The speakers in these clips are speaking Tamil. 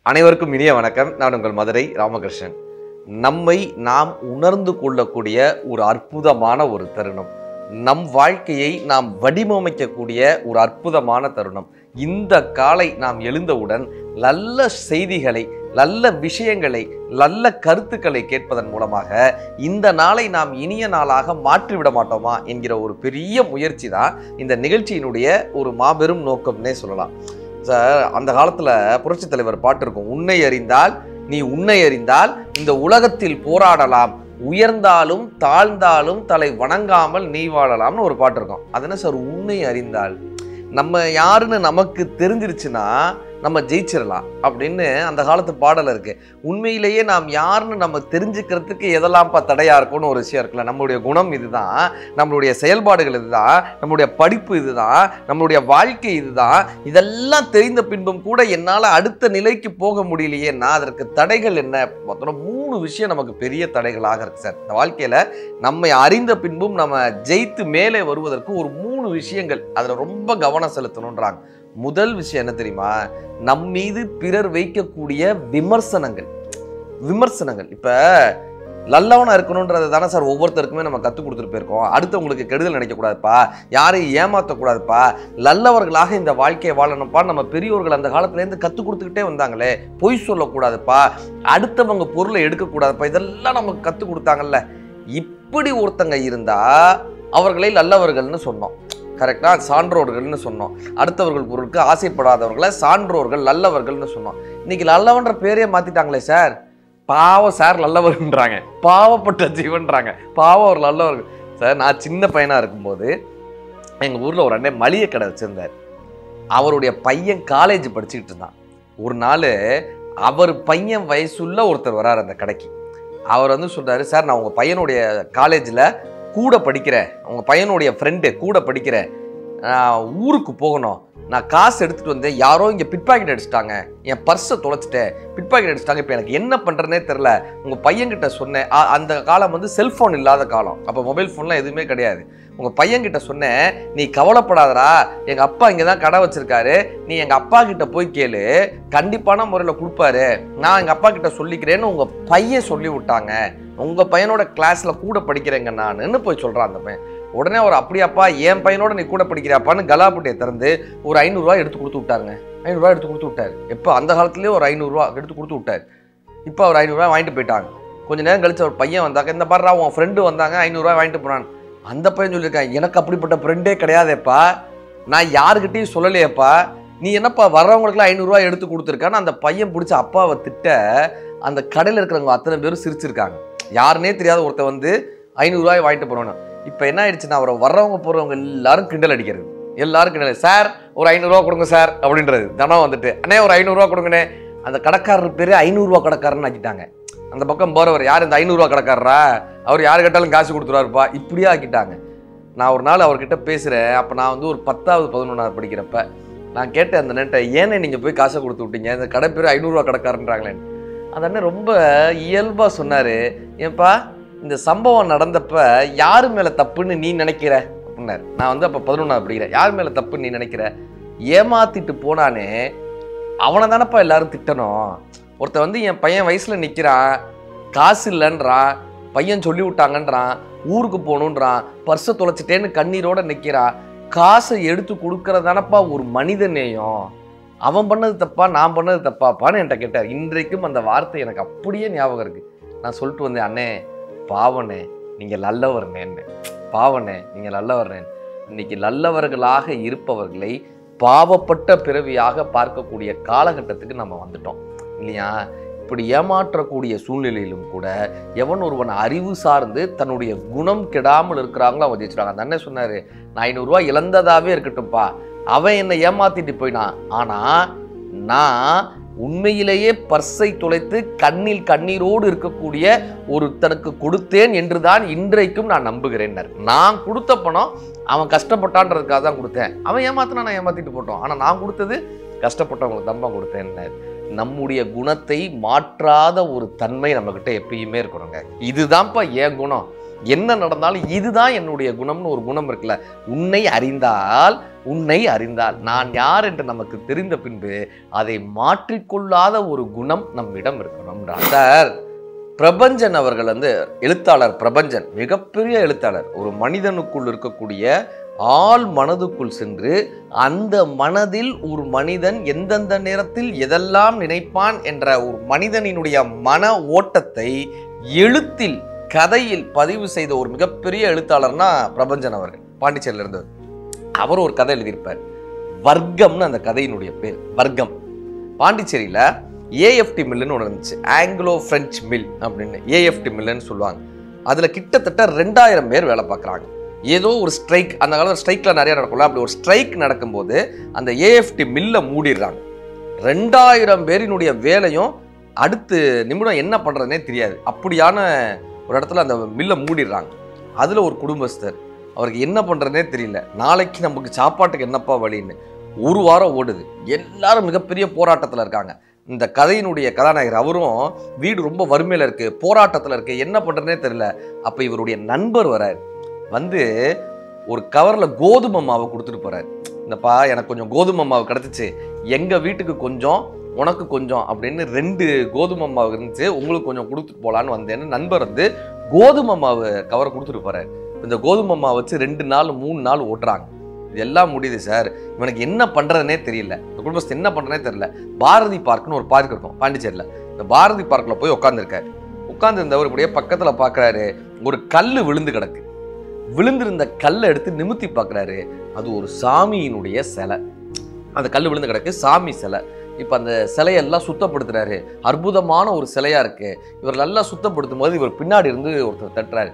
அனைவருக்கும் இனிய வணக்கம். நான் உங்கள் மதுரை ராமகிருஷ்ணன். நம்மை நாம் உணர்ந்து கொள்ளக்கூடிய ஒரு அற்புதமான ஒரு தருணம், நம் வாழ்க்கையை நாம் வடிவமைக்கக்கூடிய ஒரு அற்புதமான தருணம். இந்த காலை நாம் எழுந்தவுடன் நல்ல செய்திகளை, நல்ல விஷயங்களை, நல்ல கருத்துக்களை கேட்பதன் மூலமாக இந்த நாளை நாம் இனிய நாளாக மாற்றிவிட மாட்டோமா என்கிற ஒரு பெரிய முயற்சி தான் இந்த நிகழ்ச்சியினுடைய ஒரு மாபெரும் நோக்கம்னே சொல்லலாம். சார், அந்த காலத்தில் புரட்சி தலைவர் பாட்டு இருக்கும், உன்னை அறிந்தால் நீ உன்னை அறிந்தால் இந்த உலகத்தில் போராடலாம், உயர்ந்தாலும் தாழ்ந்தாலும் தலை வணங்காமல் நீ வாழலாம்னு ஒரு பாட்டு இருக்கும். அது என்ன சார், உன்னை அறிந்தால் நம்ம யாருன்னு நமக்கு தெரிஞ்சிருச்சுன்னா நம்ம ஜெயிச்சிடலாம் அப்படின்னு அந்த காலத்து பாடல் இருக்கு. உண்மையிலேயே நாம் யாருன்னு நம்ம தெரிஞ்சுக்கிறதுக்கு எதெல்லாம்ப்பா தடையா இருக்கும்னு ஒரு விஷயம் இருக்குல்ல. நம்மளுடைய குணம் இதுதான், நம்மளுடைய செயல்பாடுகள் இதுதான், நம்மளுடைய படிப்பு இதுதான், நம்மளுடைய வாழ்க்கை இதுதான். இதெல்லாம் தெரிந்த பின்பும் கூட என்னால் அடுத்த நிலைக்கு போக முடியலையேன்னா அதற்கு தடைகள் என்ன? மொத்தம் 3 விஷயம் நமக்கு பெரிய தடைகளாக இருக்கு சார். இந்த வாழ்க்கையில நம்மை அறிந்த பின்பும் நம்ம ஜெயித்து மேலே வருவதற்கு ஒரு 3 விஷயங்கள் அதுல ரொம்ப கவனம் செலுத்தணுன்றாங்க. முதல் விஷயம் என்ன தெரியுமா? நம் மீது பிறர் வைக்கக்கூடிய விமர்சனங்கள். இப்ப நல்லவனா இருக்கணும்ன்றது தானே சார் ஒவ்வொருத்தருக்குமே நம்ம கற்றுக் கொடுத்துட்டு போயிருக்கோம். அடுத்தவங்களுக்கு கெடுதல் நினைக்கக்கூடாதுப்பா, யாரையும் ஏமாற்றக்கூடாதுப்பா, நல்லவர்களாக இந்த வாழ்க்கையை வாழணும்ப்பா. நம்ம பெரியோர்கள் அந்த காலத்துலேருந்து கற்றுக் கொடுத்துக்கிட்டே வந்தாங்களே. பொய் சொல்லக்கூடாதுப்பா, அடுத்தவங்க பொருளை எடுக்கக்கூடாதுப்பா, இதெல்லாம் நமக்கு கற்றுக் கொடுத்தாங்கல்ல. இப்படி ஒருத்தங்க இருந்தா அவர்களை நல்லவர்கள்னு சொன்னோம், கரெக்டா? சான்றோர்கள்னு சொன்னோம். அடுத்தவர்கள் பொருளுக்கு ஆசைப்படாதவர்களை சான்றோர்கள், நல்லவர்கள்னு சொன்னோம். இன்னைக்கு நல்லவன்ற பேரே மாத்திட்டாங்களே சார். பாவம் சார் நல்லவர்ன்றாங்க, பாவப்பட்ட ஜீவன்றாங்க, பாவம் ஒரு நல்லவர்கள். சார், நான் சின்ன பையனா இருக்கும்போது எங்க ஊர்ல ஒரு அண்ணன் மளிகை கடை வச்சிருந்தார். அவருடைய பையன் காலேஜ் படிச்சுக்கிட்டு இருந்தான். ஒரு நாள் அவர் பையன் வயசுள்ள ஒருத்தர் வராரு அந்த கடைக்கு. அவர் வந்து சொல்றாரு, சார் நான் உங்க பையனுடைய காலேஜில் கூட படிக்கிறேன், உங்கள் பையனுடைய ஃப்ரெண்டு கூட படிக்கிறேன், ஊருக்கு போகணும், நான் காசு எடுத்துகிட்டு வந்தேன், யாரோ இங்கே பிட் பாக்கெட் அடிச்சிட்டாங்க, என் பர்ஸை தொலைச்சிட்டேன், பிட் பாக்கெட் அடிச்சிட்டாங்க, இப்போ எனக்கு என்ன பண்ணுறேனே தெரில. உங்கள் பையன்கிட்ட சொன்னேன், அந்த காலம் வந்து செல்ஃபோன் இல்லாத காலம், அப்போ மொபைல் ஃபோன்லாம் எதுவுமே கிடையாது. உங்கள் பையன்கிட்ட சொன்னேன், நீ கவலைப்படாதரா, எங்கள் அப்பா இங்கே தான் கடை வச்சிருக்காரு, நீ எங்கள் அப்பா கிட்ட போய் கேளு, கண்டிப்பான முறையில் கொடுப்பாரு, நான் எங்கள் அப்பா கிட்ட சொல்லிக்கிறேன்னு உங்கள் பையன் சொல்லி விட்டாங்க, உங்கள் பையனோட கிளாஸில் கூட படிக்கிறேங்க நானுன்னு போய் சொல்கிறான் அந்த பையன். உடனே ஒரு அப்படியாப்பா, என் பையனோட நீ கூட படிக்கிறாப்பான்னு கலாப்பட்டியை திறந்து ஒரு 500 ரூபா எடுத்து கொடுத்து விட்டாருங்க. 500 ரூபா எடுத்து கொடுத்து விட்டாரு. எப்போ அந்த காலத்துலேயே ஒரு 500 ரூபா எடுத்து கொடுத்து விட்டாரு. இப்போ அவர் 500 ரூபா வாங்கிட்டு போயிட்டாங்க. கொஞ்சம் நேரம் கழிச்சு ஒரு பையன் வந்தாங்க, இந்த பாடுறா உன் ஃப்ரெண்டு வந்தாங்க 500 ரூபா வாங்கிட்டு போனான். அந்த பையன் சொல்லியிருக்கான், எனக்கு அப்படிப்பட்ட ஃப்ரெண்டே கிடையாதேப்பா, நான் யாருக்கிட்டையும் சொல்லலையேப்பா, நீ என்னப்பா வர்றவங்களுக்குலாம் 500 ரூபா எடுத்து கொடுத்துருக்கான்னு அந்த பையன் பிடிச்ச அப்பாவை திட்ட அந்த கடையில் இருக்கிறவங்க அத்தனை பேரும் சிரிச்சிருக்காங்க. யாருன்னே தெரியாத ஒருத்தர் வந்து 500 ரூபாய் வாங்கிட்டு போறோன்னு. இப்போ என்ன ஆயிடுச்சுன்னா, அவரை வர்றவங்க போறவங்க எல்லாரும் கிண்டல் அடிக்கிறது, எல்லாரும் கிண்டல், சார் ஒரு 500 ரூபா கொடுங்க சார் அப்படின்றது. தினம் வந்துட்டு, அண்ணே ஒரு 500 ரூபா கொடுங்கண்ணே. அந்த கடைக்காரர் பேரு 500 ரூபா கடைக்காரன்னு ஆக்கிட்டாங்க. அந்த பக்கம் போறவர், யார் இந்த 500 ரூபா கடைக்காரரா, அவர் யாரு கேட்டாலும் காசு கொடுத்துருவாருப்பா, இப்படியே ஆக்கிட்டாங்க. நான் ஒரு நாள் அவர்கிட்ட பேசுறேன். அப்போ நான் வந்து ஒரு 10வது 11வது படிக்கிறப்ப நான் கேட்டேன் அந்த நேரத்தை, ஏன்னே நீங்க போய் காசை கொடுத்து விட்டீங்க, இந்த கடை பேர் 500 ரூபா கடைக்காரன்றாங்களேன்னு. அந்த அண்ணன் ரொம்ப இயல்பா சொன்னாரு, ஏன்பா இந்த சம்பவம் நடந்தப்ப யாரு மேல தப்புன்னு நீ நினைக்கிற அப்படின்னாரு. நான் வந்து அப்ப 11வது படிக்கிறேன். யார் மேல தப்புன்னு நீ நினைக்கிற? ஏமாத்திட்டு போனானே அவனை தானப்பா எல்லாரும் திட்டணும். ஒருத்தன் வந்து என் பையன் வயசுல நிக்கிறான், காசு இல்லைன்றான், பையன் சொல்லி விட்டாங்கன்றான், ஊருக்கு போகணுன்றான், பர்ஸை தொலைச்சிட்டேன்னு கண்ணீரோட நிக்கிறான், காசை எடுத்து கொடுக்கறதானப்பா ஒரு மனித நேயம். அவன் பண்ணது தப்பா, நான் பண்ணது தப்பாப்பான்னு என்கிட்ட கேட்டார். இன்றைக்கும் அந்த வார்த்தை எனக்கு அப்படியே ஞாபகம் இருக்கு. நான் சொல்லிட்டு வந்தேன், அண்ணே பாவனே நீங்க நல்லவர்னேன்னு, பாவனே நீங்க நல்லவர்னேன். இன்னைக்கு நல்லவர்களாக இருப்பவர்களை பாவப்பட்ட பிறவியாக பார்க்கக்கூடிய காலகட்டத்துக்கு நம்ம வந்துட்டோம் இல்லையா? இப்படி ஏமாற்றக்கூடிய சூழ்நிலையிலும் கூட எவன் ஒருவன் அறிவு சார்ந்து தன்னுடைய குணம் கெடாமல் இருக்கிறாங்களோ அவன் ஜெயிச்சிட்டாங்க. அந்த அண்ணன் சொன்னாரு, நான் 500 ரூபா இழந்ததாவே இருக்கட்டும்ப்பா, அவன் என்னை ஏமாத்திட்டு போயினான், ஆனா நான் உண்மையிலேயே பர்ஸை தொலைத்து கண்ணில் கண்ணீரோடு இருக்கக்கூடிய ஒருத்தனுக்கு கொடுத்தேன் என்றுதான் இன்றைக்கும் நான் நம்புகிறேன். நான் கொடுத்த பணம் அவன் கஷ்டப்பட்டான்றதுக்காக தான் கொடுத்தேன், அவன் ஏமாத்தினா நான் ஏமாத்திட்டு போட்டோம், ஆனா நான் கொடுத்தது கஷ்டப்பட்டவங்களுக்கு தான் கொடுத்தேன். நம்முடைய குணத்தை மாற்றாத ஒரு தன்மை நம்மகிட்ட எப்பயுமே இருக்கணுங்க. இதுதான்ப்பா என் குணம், என்ன நடந்தாலும் இதுதான் என்னுடைய குணம்னு ஒரு குணம் இருக்குல்ல. உன்னை அறிந்தால் உன்னை அறிந்தால், நான் யார் என்று நமக்கு தெரிந்த பின்பு அதை மாற்றிக்கொள்ளாத ஒரு குணம் நம்மிடம் இருக்கணும். சார், பிரபஞ்சன் அவர்கள் எழுத்தாளர் பிரபஞ்சன் மிகப்பெரிய எழுத்தாளர். ஒரு மனிதனுக்குள் இருக்கக்கூடிய ஆள் மனதுக்குள் சென்று அந்த மனதில் ஒரு மனிதன் எந்தெந்த நேரத்தில் எதெல்லாம் நினைப்பான் என்ற ஒரு மனிதனினுடைய மன ஓட்டத்தை எழுத்தில் கதையில் பதிவு செய்த ஒரு மிகப்பெரிய எழுத்தாளர்னா பிரபஞ்சன் அவர்கள், பாண்டிச்சேரியில இருந்தவர். அவர் ஒரு கதை எழுதியிருப்பார். வர்க்கம்னு அந்த கதையினுடைய பேர். வர்க்கம். பாண்டிச்சேரியில ஏஎஃப்டி மில்லுன்னு ஒன்று இருந்துச்சு, ஆங்கிலோ பிரெஞ்சு மில் அப்படின்னு ஏஎஃப்டி மில்லுன்னு சொல்லுவாங்க. அதுல கிட்டத்தட்ட 2000 பேர் வேலை பார்க்குறாங்க. ஏதோ ஒரு ஸ்ட்ரைக், அந்த காலத்தில் ஸ்ட்ரைக்ல நிறைய நடக்கும்ல, அப்படி ஒரு ஸ்ட்ரைக் நடக்கும்போது அந்த ஏஎஃப்டி மில்லை மூடிடுறாங்க. 2000 பேரினுடைய வேலையும் அடுத்து நிமிடம் என்ன பண்றதுனே தெரியாது. அப்படியான ஒரு இடத்துல அந்த மில்லை மூடிடுறாங்க. அதுல ஒரு குடும்பஸ்தர், அவருக்கு என்ன பண்றதுனே தெரியல. நாளைக்கு நமக்கு சாப்பாட்டுக்கு என்னப்பா வழின்னு ஒரு வாரம் ஓடுது. எல்லாரும் மிகப்பெரிய போராட்டத்தில் இருக்காங்க. இந்த கதையினுடைய கதாநாயகர் அவரும் வீடு ரொம்ப வறுமையில இருக்கு, போராட்டத்தில் இருக்கு, என்ன பண்றதுனே தெரியல. அப்ப இவருடைய நண்பர் வராரு. ஒரு கவர்ல கோதுமை மாவு கொடுத்துட்டு போறாரு. இந்தப்பா, எனக்கு கொஞ்சம் கோதுமை மாவு கிடைச்சிச்சு, எங்க வீட்டுக்கு கொஞ்சம் உனக்கு கொஞ்சம் அப்படின்னு 2 கோதுமை மாவு இருந்துச்சு, உங்களுக்கு கொஞ்சம் கொடுத்துட்டு போலான்னு வந்தேன்னு நண்பர் கோதுமை மாவு கவரை கொடுத்துட்டு போறாரு. இந்த கோதுமை மாவு வச்சு 2 நாள் 3 நாள் ஓட்டுறாங்க. இது எல்லாம் முடியுது சார். இவனுக்கு என்ன பண்றதுனே தெரியல, இந்த குடும்பத்தை என்ன பண்றதுனே தெரியல. பாரதி பார்க்னு ஒரு பார்க் இருக்கும் பாண்டிச்சேரியில. இந்த பாரதி பார்க்ல போய் உட்காந்துருக்காரு. உட்காந்துருந்தவர் இப்படியே பக்கத்துல பாக்குறாரு, ஒரு கல்லு விழுந்து கிடக்கு. விழுந்திருந்த கல்லை எடுத்து நிமித்தி பார்க்குறாரு. அது ஒரு சாமியினுடைய சிலை. அந்த கல் விழுந்து கிடக்கு, சாமி சிலை. இப்போ அந்த சிலையெல்லாம் சுத்தப்படுத்துறாரு. அற்புதமான ஒரு சிலையா இருக்கு. இவர் நல்லா சுத்தப்படுத்தும் போது இவர் பின்னாடி இருந்து ஒருத்தர் தட்டுறாரு.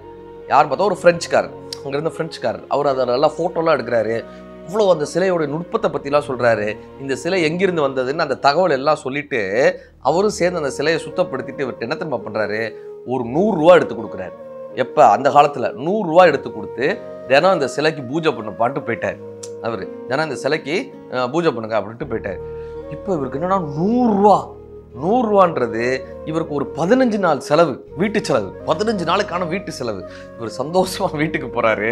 யார் பார்த்தா ஒரு பிரெஞ்சுக்காரர், அங்கிருந்த பிரெஞ்சுக்காரர். அவர் அதை நல்லா ஃபோட்டோலாம் எடுக்கிறாரு. இவ்வளோ அந்த சிலையோட நுட்பத்தை பற்றிலாம் சொல்கிறாரு. இந்த சிலை எங்கிருந்து வந்ததுன்னு அந்த தகவல் எல்லாம் சொல்லிட்டு அவரும் சேர்ந்து அந்த சிலையை சுத்தப்படுத்திட்டு இவர்கிட்ட என்ன திரும்ப பண்ணுறாரு, ஒரு 100 ரூபா எடுத்து கொடுக்குறாரு. எப்போ அந்த காலத்தில் 100 ரூபா எடுத்து கொடுத்து தினம் இந்த சிலைக்கு பூஜை பண்ண பாட்டு போயிட்டார். அவர் தினம் இந்த சிலைக்கு பூஜை பண்ணுங்க அப்படின்ட்டு போயிட்டார். இப்போ இவருக்கு என்னன்னா 100 ரூபான்றது இவருக்கு ஒரு 15 நாள் செலவு, வீட்டு செலவு, 15 நாளுக்கான வீட்டு செலவு. இவர் சந்தோஷமா வீட்டுக்கு போறாரு.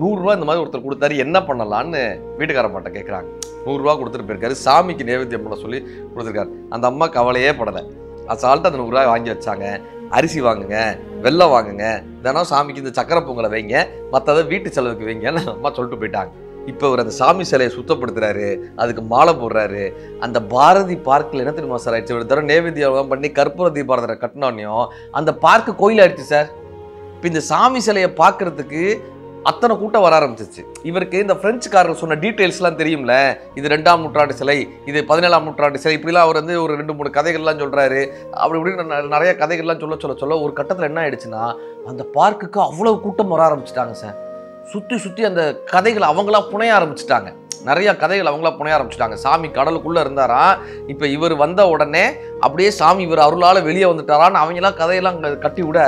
100 ரூபா இந்த மாதிரி ஒருத்தர் கொடுத்தாரு, என்ன பண்ணலான்னு வீட்டுக்கார மாட்ட கேட்குறாங்க. 100 ரூபா கொடுத்துட்டு போயிருக்காரு. சாமிக்கு நைவேத்தியம் பண்ண சொல்லி கொடுத்துருக்காரு. அந்த அம்மா கவலையே படலை. அசால்ட்டு அந்த 100 ரூபாய் வாங்கி வச்சாங்க. அரிசி வாங்குங்க, வெள்ளம் வாங்குங்க, தினம் சாமிக்கு இந்த சக்கரை பொங்கலை வைங்க, மற்றதை வீட்டு செலவுக்கு வைங்கன்னு அம்மா சொல்லிட்டு போயிட்டாங்க. இப்போ அவர் அந்த சாமி சிலையை சுத்தப்படுத்துறாரு, அதுக்கு மாலை போடுறாரு. அந்த பாரதி பார்க்கில் என்ன தெரியுமா சார் ஆயிடுச்சு, ஒரு தடவை நேவேத்தியம் பண்ணி கற்பூர தீபாரதனை கட்டினோன்னையும் அந்த பார்க்கு கோயில் ஆயிடுச்சு சார். இப்போ இந்த சாமி சிலையை பார்க்கறதுக்கு அத்தனை கூட்டம் வர ஆரம்பிச்சிச்சு. இவருக்கு இந்த பிரெஞ்சுக்காரர்கள் சொன்ன டீட்டெயில்ஸ்லாம் தெரியும்ல, இது 2ஆம் நூற்றாண்டு சிலை, இது 17ஆம் நூற்றாண்டு சிலை, இப்படிலாம் அவர் ஒரு 2-3 கதைகள்லாம் சொல்றாரு. அப்படி இப்படின்னு நிறைய கதைகள்லாம் சொல்ல ஒரு கட்டத்தில் என்ன ஆயிடுச்சுன்னா, அந்த பார்க்குக்கு அவ்வளவு கூட்டம் வர ஆரம்பிச்சிட்டாங்க சார். சுற்றி அந்த கதைகளை அவங்களா புனைய ஆரம்பிச்சிட்டாங்க. நிறைய கதைகள் அவங்களா புனைய ஆரம்பிச்சிட்டாங்க. சாமி கடலுக்குள்ள இருந்தாராம், இப்போ இவர் வந்த உடனே அப்படியே சாமி இவர் அருளால வெளியே வந்துட்டாரான்னு அவங்களாம் கதையெல்லாம் கட்டி விட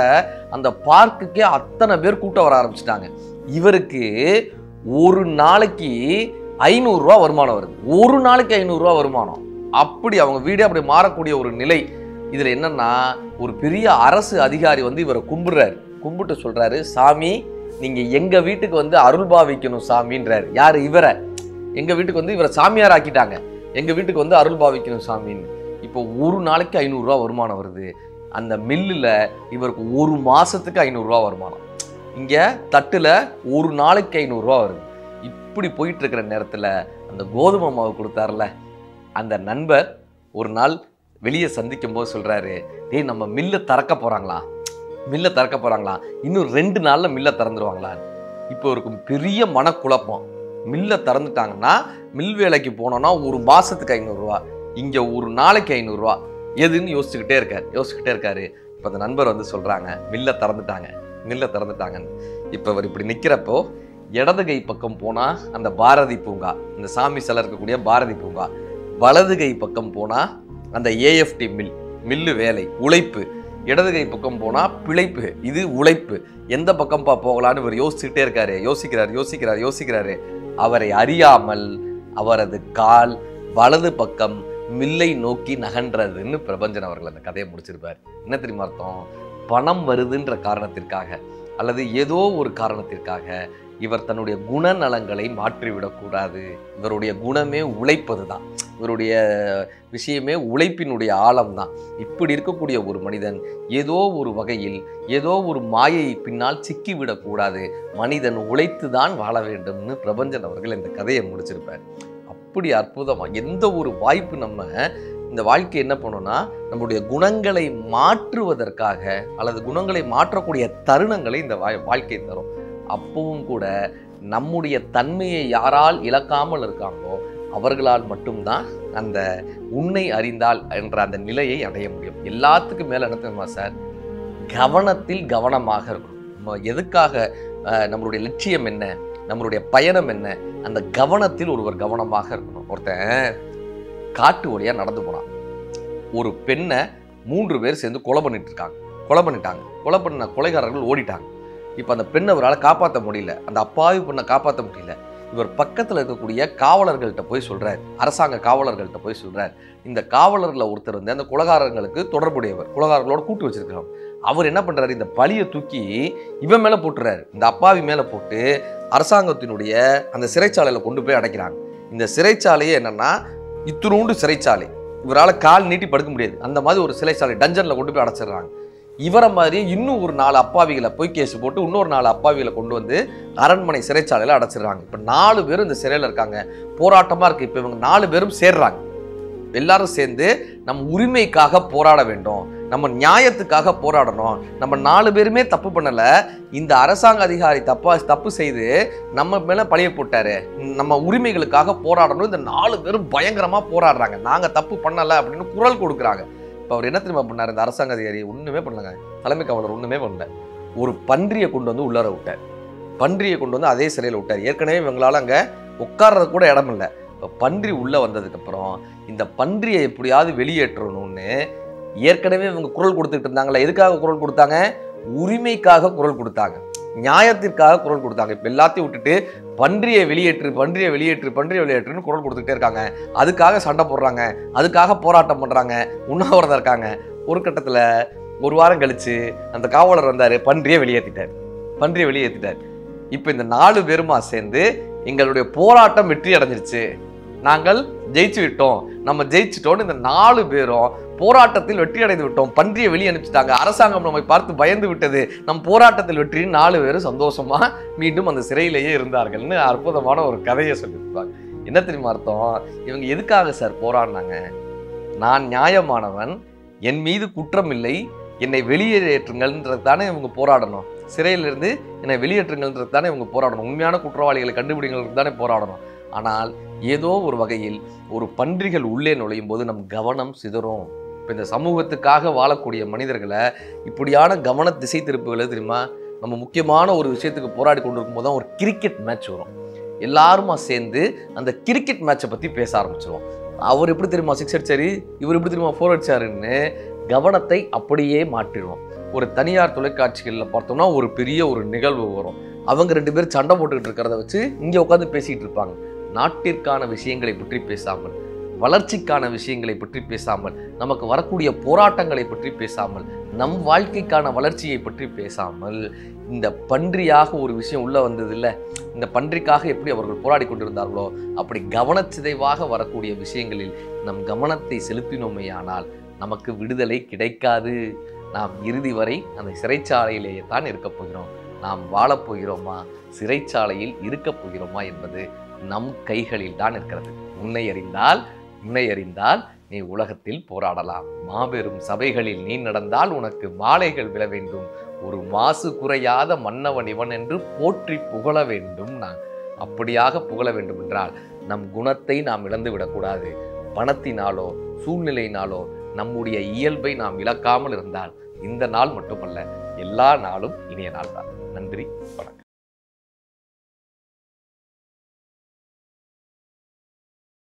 அந்த பார்க்குக்கே அத்தனை பேர் கூட்டம் வர ஆரம்பிச்சிட்டாங்க. இவருக்கு ஒரு நாளைக்கு 500 ரூபா வருமானம் வருது. ஒரு நாளைக்கு 500 ரூபா வருமானம். அப்படி அவங்க வீடே அப்படி மாறக்கூடிய ஒரு நிலை. இதுல என்னன்னா, ஒரு பெரிய அரசு அதிகாரி இவரை கும்பிடுறாரு. கும்பிட்டு சொல்றாரு, சாமி நீங்க எங்க வீட்டுக்கு அருள் பாவிக்கணும் சாமின்றாரு. யாரு? இவரை. எங்க வீட்டுக்கு இவரை சாமியார் ஆக்கிட்டாங்க, எங்க வீட்டுக்கு அருள் பாவிக்கணும் சாமின்னு. இப்போ ஒரு நாளைக்கு 500 ரூபா வருமானம் வருது. அந்த மில்லுல இவருக்கு ஒரு மாசத்துக்கு 500 ரூபா வருமானம். இங்க தட்டுல ஒரு நாளைக்கு 500 ரூபா வருது. இப்படி போயிட்டு இருக்கிற நேரத்துல அந்த கோதுமை மாவு கொடுத்தாருல அந்த நண்பர் ஒரு நாள் வெளியே சந்திக்கும் போது சொல்றாரு, டேய் நம்ம மில்லை திறக்க போறாங்களா, இன்னும் 2 நாள்ல மில்லை திறந்துருவாங்களா. இப்போ ஒரு பெரிய மனக்குழப்பம். மில்லை திறந்துட்டாங்கன்னா மில் வேலைக்கு போனோம்னா ஒரு மாசத்துக்கு 500 ரூபா, இங்க ஒரு நாளைக்கு 500 ரூபா, எதுன்னு யோசிச்சுக்கிட்டே இருக்காரு. இப்போ அந்த நண்பர் சொல்றாங்க, மில்லை திறந்துட்டாங்கன்னு. இப்போ அவர் இப்படி நிக்கிறப்போ இடது கை பக்கம் போனா அந்த பாரதி பூங்கா, இந்த சாமி சிலை இருக்கக்கூடிய பாரதி பூங்கா, வலது கை பக்கம் போனா அந்த ஏஎஃப்டி மில்லு வேலை உழைப்பு, இடது கை பக்கம் போனா பிழைப்பு, இது உழைப்பு. எந்த பக்கம்பா போகலான்னு இவர் யோசிச்சுட்டே இருக்காரு. யோசிக்கிறாரு. அவரை அறியாமல் அவரது கால் வலது பக்கம் மில்லை நோக்கி நகன்றதுன்னு பிரபஞ்சன் அவர்கள் அந்த கதையை முடிச்சிருப்பார். என்ன தெரியுமா அர்த்தம்? பணம் வருதுன்ற காரணத்திற்காக அல்லது ஏதோ ஒரு காரணத்திற்காக இவர் தன்னுடைய குணநலங்களை மாற்றிவிடக்கூடாது. இவருடைய குணமே உழைப்பது தான், இவருடைய விஷயமே உழைப்பினுடைய ஆழம் தான். இப்படி இருக்கக்கூடிய ஒரு மனிதன் ஏதோ ஒரு வகையில் ஏதோ ஒரு மாயை பின்னால் சிக்கிவிடக்கூடாது. மனிதன் உழைத்து தான் வாழ வேண்டும்னு பிரபஞ்சன் அவர்கள் இந்த கதையை முடிச்சிருப்பார். அப்படி அற்புதமாக எந்த ஒரு வாய்ப்பு நம்ம இந்த வாழ்க்கை என்ன பண்ணோம்னா, நம்முடைய குணங்களை மாற்றுவதற்காக அல்லது குணங்களை மாற்றக்கூடிய தருணங்களை இந்த வாழ்க்கை தரும். அப்பவும் கூட நம்முடைய தன்மையை யாரால் இழக்காமல் இருக்காங்களோ அவர்களால் மட்டும்தான் அந்த உன்னை அறிந்தால் என்ற அந்த நிலையை அடைய முடியும். எல்லாத்துக்கும் மேலே என்ன தெரியுமா சார், கவனத்தில் கவனமாக இருக்கணும். நம்ம எதுக்காக, நம்மளுடைய லட்சியம் என்ன, நம்மளுடைய பயணம் என்ன, அந்த கவனத்தில் ஒருவர் கவனமாக இருக்கணும். ஒருத்தன் காட்டு வழியாக நடந்து போனான். ஒரு பெண்ணை 3 பேர் சேர்ந்து கொலை பண்ணிட்டாங்க. கொலை பண்ண கொலைகாரர்கள் ஓடிட்டாங்க. இப்போ அந்த பெண்ணை அவரால் காப்பாற்ற முடியல, அந்த அப்பாவி பெண்ணை காப்பாற்ற முடியல. இவர் பக்கத்தில் இருக்கக்கூடிய காவலர்கள்ட்ட போய் சொல்கிறார், அரசாங்க காவலர்கள்ட்ட போய் சொல்கிறார். இந்த காவலரில் ஒருத்தர் வந்து அந்த கொலைகாரங்களுக்கு தொடர்புடையவர், கொலைகாரர்களோட கூட்டு வச்சிருக்கிறோம். அவர் என்ன பண்ணுறாரு, இந்த பழியை தூக்கி இவன் மேலே போட்டுறாரு, இந்த அப்பாவி மேலே போட்டு அரசாங்கத்தினுடைய அந்த சிறைச்சாலையில் கொண்டு போய் அடைக்கிறாங்க. இந்த சிறைச்சாலையே என்னென்னா இத்தினூண்டு சிறைச்சாலை, இவரால் கால் நீட்டி படுக்க முடியாது, அந்த மாதிரி ஒரு சிறைச்சாலை டஞ்சனில் கொண்டு போய் அடைச்சிடுறாங்க. இவரை மாதிரி இன்னும் ஒரு 4 அப்பாவிகளை போய் கேஸ் போட்டு இன்னொரு 4 அப்பாவிகளை கொண்டு வந்து அரண்மனை சிறைச்சாலையில் அடைச்சிடுறாங்க. இப்போ 4 பேரும் இந்த சிறையில் இருக்காங்க, போராட்டமாக இருக்குது. இப்போ இவங்க 4 பேரும் சேர்றாங்க. எல்லாரும் சேர்ந்து நம்ம உரிமைக்காக போராட வேண்டும், நம்ம நியாயத்துக்காக போராடணும். நம்ம 4 பேருமே தப்பு பண்ணலை, இந்த அரசாங்க அதிகாரி தப்பு செய்து நம்ம மேலே பழிய போட்டாரு, நம்ம உரிமைகளுக்காக போராடணும். இந்த 4 பேரும் பயங்கரமாக போராடுறாங்க, நாங்கள் தப்பு பண்ணலை அப்படின்னு குரல் கொடுக்குறாங்க. இப்போ அவர் என்ன தெரியுமா பண்ணார், இந்த அரசாங்க அதிகாரி ஒன்றுமே பண்ணலங்க, தலைமை காவலர் ஒன்றுமே பண்ணல. ஒரு பன்றியை கொண்டு வந்து உள்ளார விட்டார், பன்றியை கொண்டு வந்து அதே சிறையில் விட்டார். ஏற்கனவே இவங்களால அங்கே உட்கார்றது கூட இடம் இல்லை. இப்போ பன்றி உள்ளே வந்ததுக்கப்புறம் இந்த பன்றியை எப்படியாவது வெளியேற்றணும்னு ஏற்கனவே இவங்க குரல் கொடுத்துட்டு இருந்தாங்களே. எதுக்காக குரல் கொடுத்தாங்க, உரிமைக்காக குரல் கொடுத்தாங்க, நியாயத்திற்காக குரல் கொடுத்தாங்க. இப்போ எல்லாத்தையும் விட்டுட்டு பன்றியை வெளியேற்றுன்னு குரல் கொடுத்துட்டே இருக்காங்க. அதுக்காக சண்டை போடுறாங்க, அதுக்காக போராட்டம் பண்ணுறாங்க, உண்ணாவிரதம் இருக்காங்க. ஒரு கட்டத்தில் 1 வாரம் கழிச்சு அந்த காவலர் வந்தார், பன்றியை வெளியேற்றிட்டார். இப்போ இந்த 4 பேருமா சேர்ந்து எங்களுடைய போராட்டம் வெற்றி அடைஞ்சிருச்சு, நாங்கள் ஜெயிச்சு விட்டோம், நம்ம ஜெயிச்சிட்டோன்னு இந்த 4 பேரும் போராட்டத்தில் வெற்றி அடைந்து விட்டோம், பன்றியை வெளியே அனுப்பிச்சிட்டாங்க, அரசாங்கம் நம்மை பார்த்து பயந்து விட்டது, நம் போராட்டத்தில் வெற்றி, 4 பேரும் சந்தோஷமா மீண்டும் அந்த சிறையிலேயே இருந்தார்கள்னு அற்புதமான ஒரு கதையை சொல்லியிருப்பாங்க. என்ன தெரியுமா அர்த்தம், இவங்க எதுக்காக சார் போராடினாங்க, நான் நியாயமானவன், என் மீது குற்றம் இல்லை, என்னை வெளியேற்றுங்கள்ன்றது தானே இவங்க போராடணும், சிறையிலிருந்து என்னை வெளியேற்றுங்கள்ன்றது தானே இவங்க போராடணும், உண்மையான குற்றவாளிகளை கண்டுபிடிங்கிறது தானே போராடணும். ஆனால் ஏதோ ஒரு வகையில் ஒரு பன்றிகள் உள்ளே நுழையும் போது நம் கவனம் சிதறும். இப்போ இந்த சமூகத்துக்காக வாழக்கூடிய மனிதர்களை இப்படியான கவன திசை திருப்புகளை தெரியுமா, நம்ம முக்கியமான ஒரு விஷயத்துக்கு போராடி கொண்டு இருக்கும்போது தான் ஒரு கிரிக்கெட் மேட்ச் வரும், எல்லாருமா சேர்ந்து அந்த கிரிக்கெட் மேட்சை பற்றி பேச ஆரம்பிச்சிருவோம். அவர் எப்படி தெரியுமா 6 அடிச்சாரு, இவர் எப்படி தெரியுமா 4 அடிச்சாருன்னு கவனத்தை அப்படியே மாற்றிடுவோம். ஒரு தனியார் தொலைக்காட்சிகளில் பார்த்தோம்னா ஒரு பெரிய ஒரு நிகழ்வு வரும், அவங்க 2 பேர் சண்டை போட்டுக்கிட்டு இருக்கிறத வச்சு இங்கே உட்காந்து பேசிகிட்டு இருப்பாங்க. நாட்டிற்கான விஷயங்களை பற்றி பேசாமல், வளர்ச்சிக்கான விஷயங்களை பற்றி பேசாமல், நமக்கு வரக்கூடிய போராட்டங்களை பற்றி பேசாமல், நம் வாழ்க்கைக்கான வளர்ச்சியை பற்றி பேசாமல், இந்த பன்றியாக ஒரு விஷயம் உள்ளே வந்தது இல்லை, இந்த பன்றிக்காக எப்படி அவர்கள் போராடி கொண்டிருந்தார்களோ அப்படி கவனச்சிதைவாக வரக்கூடிய விஷயங்களில் நம் கவனத்தை செலுத்தினோமேயானால் நமக்கு விடுதலை கிடைக்காது. நாம் இறுதி வரை அந்த சிறைச்சாலையிலேயே தான் இருக்கப் போகிறோம். நாம் வாழப்போகிறோமா, சிறைச்சாலையில் இருக்கப் போகிறோமா என்பது நம் கைகளில் தான் இருக்கிறது. உன்னை அறிந்தால் நீ உலகத்தில் போராடலாம். மாபெரும் சபைகளில் நீ நடந்தால் உனக்கு மாலைகள் விழ வேண்டும். ஒரு மாசு குறையாத மன்னவன் இவன் என்று போற்றி புகழ வேண்டும். நான் அப்படியாக புகழ வேண்டும் என்றால் நம் குணத்தை நாம் இழந்து விடக்கூடாது. பணத்தினாலோ சூழ்நிலையினாலோ நம்முடைய இயல்பை நாம் இழக்காமல் இருந்தால் இந்த நாள் மட்டுமல்ல, எல்லா நாளும் இனிய நாள் தான். நன்றி, வணக்கம்.